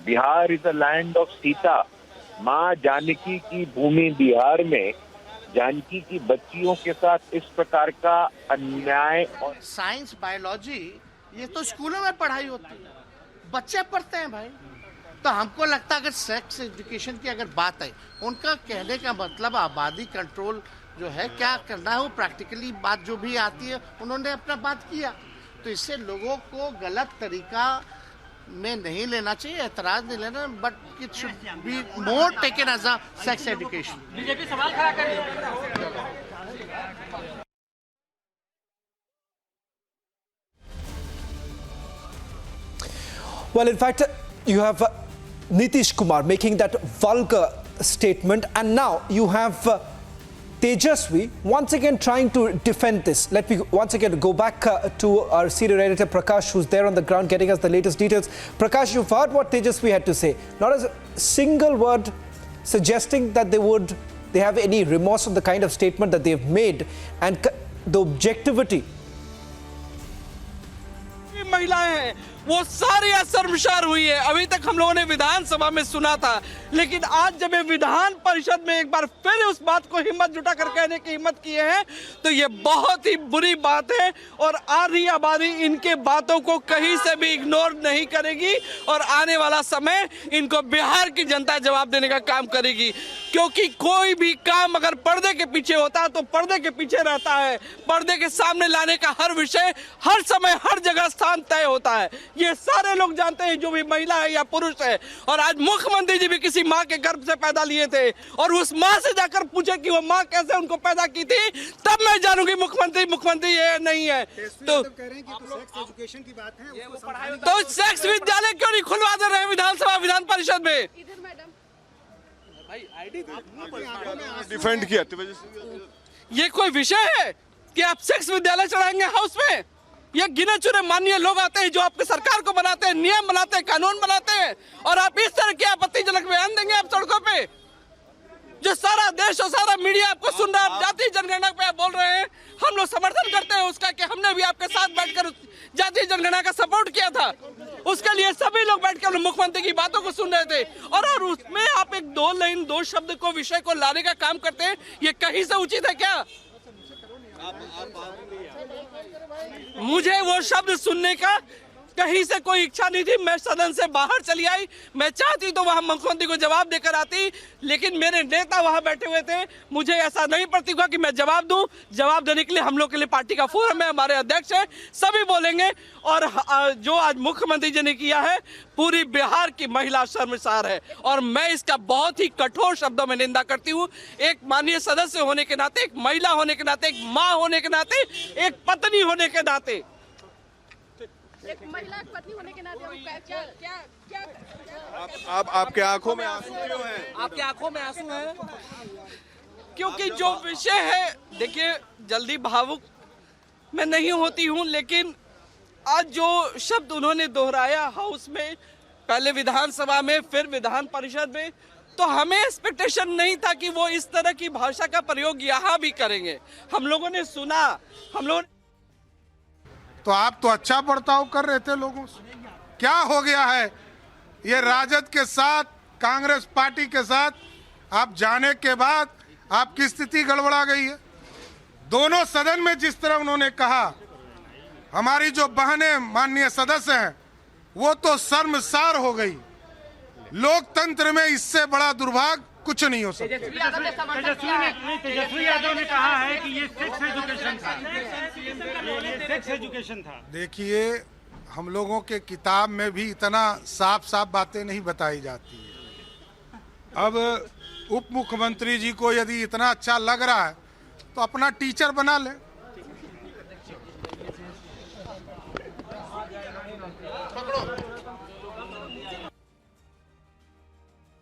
Bihar is a land of Sita. माँ जानकी की भूमि बिहार में जानकी की बच्चियों के साथ इस प्रकार का अन्याय और साइंस बायोलॉजी ये तो स्कूलों में पढ़ाई होती है, बच्चे पढ़ते हैं भाई। तो हमको लगता है अगर सेक्स एजुकेशन की अगर बात है, उनका कहने का मतलब आबादी कंट्रोल जो है क्या करना है, वो प्रैक्टिकली बात जो भी आती है उन्होंने अपना बात किया। तो इससे लोगों को गलत तरीका में नहीं लेना चाहिए, एतराज नहीं लेना, but it should be more taken as a sex education. BJP सवाल खड़ा कर रही है। Well, in fact, you have Nitish Kumar making that vulgar statement, and now you have Tejasvi once again trying to defend this. Let me once again go back to our senior editor Prakash, who's there on the ground getting us the latest details. Prakash, you've heard what Tejasvi had to say. Not a single word suggesting that they have any remorse on the kind of statement that they've made, and the objectivity. महिलाएं हैं वो सारी शर्मसार हुई है। अभी तक हम लोगों ने विधानसभा में सुना था, लेकिन आज जब ये विधान परिषद में एक बार फिर उस बात को हिम्मत जुटा कर कहने की हिम्मत किए हैं, तो ये बहुत ही बुरी बात है। और आधी आबादी इनके बातों को कहीं से भी इग्नोर नहीं करेगी, और आने वाला समय इनको बिहार की जनता जवाब देने का काम करेगी। क्योंकि कोई भी काम अगर पर्दे के पीछे होता है तो पर्दे के पीछे रहता है, पर्दे के सामने लाने का हर विषय हर समय हर जगह स्थान तय होता है। ये सारे लोग जानते हैं, जो भी महिला है या पुरुष है। और आज मुख्यमंत्री जी भी किसी माँ के गर्भ से पैदा लिए थे, और उस माँ से जाकर पूछे कि वो माँ कैसे उनको पैदा की थी, तब मैं जानूंगी मुख्यमंत्री ये नहीं है। तो सेक्स एजुकेशन की बात है, तो सेक्स विद्यालय क्यों नहीं खुलवा दे रहे हैं विधानसभा विधान परिषद में? डिफेंड किया, ये कोई विषय है कि आप सेक्स विद्यालय चढ़ाएंगे हाउस में? ये गिने चुने माननीय लोग आते हैं जो आपके सरकार को बनाते हैं, नियम बनाते हैं, कानून बनाते हैं, और आप इस तरह के आपत्तिजनक बयान देंगे आप सड़कों पे? जो सारा देश और सारा मीडिया आपको सुन रहा है, आप जातीय जनगणना पे आप बोल रहे हैं। हम लोग समर्थन करते हैं उसका कि हमने भी आपके साथ बैठकर जातीय जनगणना का सपोर्ट किया था। उसके लिए सभी लोग बैठकर मुख्यमंत्री की बातों को सुन रहे थे, और उसमें आप एक दो लाइन दो शब्द को विषय को लाने का काम करते हैं। ये कहीं से उचित है क्या? मुझे वो शब्द सुनने का कहीं से कोई इच्छा नहीं थी। मैं सदन से बाहर चली आई, मैं चाहती तो वहां मुख्यमंत्री को जवाब देकर आती, लेकिन मेरे नेता वहां बैठे हुए थे। मुझे ऐसा नहीं प्रतीत हुआ कि मैं जवाब दूं। जवाब देने के लिए हम लोग के लिए पार्टी का फोरम है, हमारे अध्यक्ष हैं, सभी बोलेंगे। और जो आज मुख्यमंत्री जी ने किया है, पूरी बिहार की महिला शर्मसार है, और मैं इसका बहुत ही कठोर शब्दों में निंदा करती हूँ। एक माननीय सदस्य होने के नाते, एक महिला होने के नाते, एक माँ होने के नाते, एक पत्नी होने के नाते, एक महिला पत्नी होने के नाते क्या आपके आंखों में आंसू क्यों हैं? आपकी आंखों में आंसू हैं? क्योंकि जो विषय है, देखिए, जल्दी भावुक मैं नहीं होती हूँ, लेकिन आज जो शब्द उन्होंने दोहराया हाउस में, पहले विधानसभा में, फिर विधान परिषद में, तो हमें एक्सपेक्टेशन नहीं था कि वो इस तरह की भाषा का प्रयोग यहाँ भी करेंगे। हम लोगों ने सुना, हम लोगों तो आप तो अच्छा बर्ताव कर रहे थे लोगों से। क्या हो गया है ये राजद के साथ, कांग्रेस पार्टी के साथ? आप जाने के बाद आपकी स्थिति गड़बड़ा गई है। दोनों सदन में जिस तरह उन्होंने कहा, हमारी जो बहनें माननीय सदस्य हैं वो तो शर्मसार हो गई। लोकतंत्र में इससे बड़ा दुर्भाग्य कुछ नहीं हो सकता। तेजस्वी यादव ने कहा है कि ये सेक्स एजुकेशन था, ये सेक्स एजुकेशन था। देखिए, हम लोगों के किताब में भी इतना साफ साफ बातें नहीं बताई जाती है। अब उप मुख्यमंत्री जी को यदि इतना अच्छा लग रहा है तो अपना टीचर बना ले।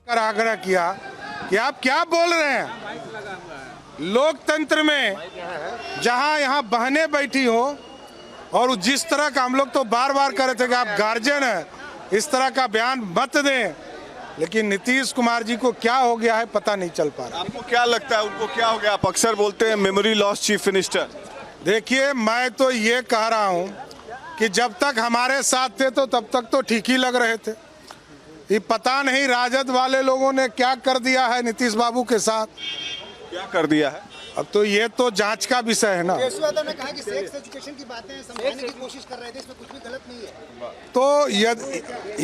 कर आग्रह किया कि आप क्या बोल रहे हैं? लोकतंत्र में जहां यहां बहनें बैठी हो, और जिस तरह का हम लोग तो बार बार कह रहे थे कि आप गार्जियन हैं, इस तरह का बयान मत दें, लेकिन नीतीश कुमार जी को क्या हो गया है पता नहीं चल पा रहा। आपको क्या लगता है उनको क्या हो गया? आप अक्सर बोलते हैं मेमोरी लॉस चीफ मिनिस्टर। देखिए, मैं तो ये कह रहा हूं कि जब तक हमारे साथ थे तो तब तक तो ठीक ही लग रहे थे, ये पता नहीं राजद वाले लोगों ने क्या कर दिया है नीतीश बाबू के साथ। क्या कर दिया है? अब तो ये तो जांच का विषय है ना। तेजस्वी यादव ने कहा कि सेक्स एजुकेशन की बातें समझाने की कोशिश कर रहे थे, इसमें कुछ भी गलत नहीं है। तो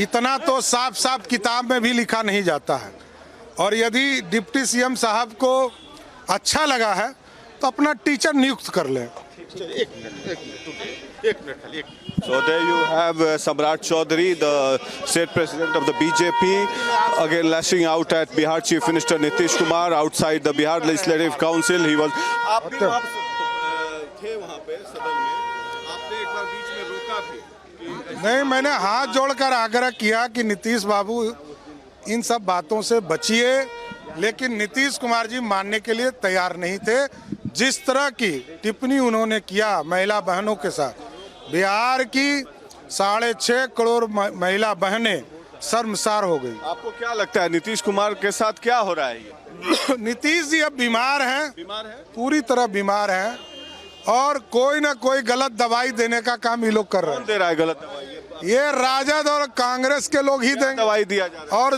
इतना तो साफ साफ किताब में भी लिखा नहीं जाता है। और यदि डिप्टी सीएम साहब को अच्छा लगा है तो अपना टीचर नियुक्त कर ले। So there you have Samrat Chaudhary, the state president of the BJP, again lashing out at Bihar Chief Minister Nitish Kumar outside the Bihar Legislative Council. He was. आप भी वहाँ थे वहाँ पे सदन में, आपने एक बार बीच में रोका भी। नहीं, मैंने हाथ जोड़कर आग्रह किया कि नीतीश बाबू इन सब बातों से बचिए, लेकिन नीतीश कुमार जी मानने के लिए तैयार नहीं थे। जिस तरह की टिप्पणी उन्होंने किया महिला बहनों के साथ, बिहार की 6.5 करोड़ महिला बहनें शर्मसार हो गई। आपको क्या लगता है नीतीश कुमार के साथ क्या हो रहा है ये? नीतीश जी अब बीमार हैं, पूरी तरह बीमार हैं, और कोई ना कोई गलत दवाई देने का काम ये लोग कर रहे हैं। कौन दे रहा है गलत दवाई? ये राजद और कांग्रेस के लोग ही देंगे दवाई दिया जा रहा है। और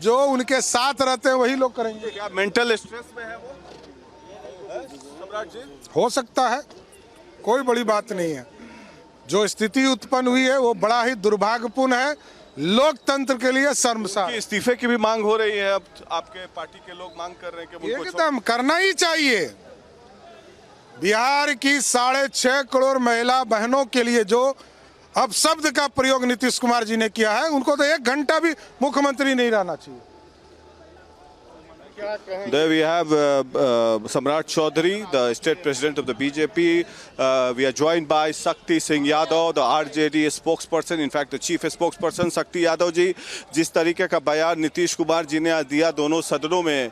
जो उनके साथ रहते हैं वही लोग करेंगे। क्या मेंटल स्ट्रेस में है वो? सम्राट जी, हो सकता है, कोई बड़ी बात नहीं है। जो स्थिति उत्पन्न हुई है वो बड़ा ही दुर्भाग्यपूर्ण है, लोकतंत्र के लिए शर्मसार। इस्तीफे की भी मांग हो रही है, अब आपके पार्टी के लोग मांग कर रहे हैं कि उनको एकदम करना ही चाहिए। बिहार की 6.5 करोड़ महिला बहनों के लिए जो अब शब्द का प्रयोग नीतीश कुमार जी ने किया है, उनको तो 1 घंटा भी मुख्यमंत्री नहीं रहना चाहिए। There we have Samrat Chaudhary, the state president of the BJP. We are joined by Sakti Singh Yadav, the RJD spokesperson, in fact the chief spokesperson Sakti Yadav जी। जिस तरीके का बयान नीतीश कुमार जी ने दिया दोनों सदनों में,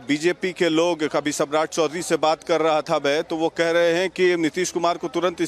बीजेपी के लोग, कभी सम्राट चौधरी से बात कर रहा था मैं, तो वो कह रहे हैं कि नीतीश कुमार को तुरंत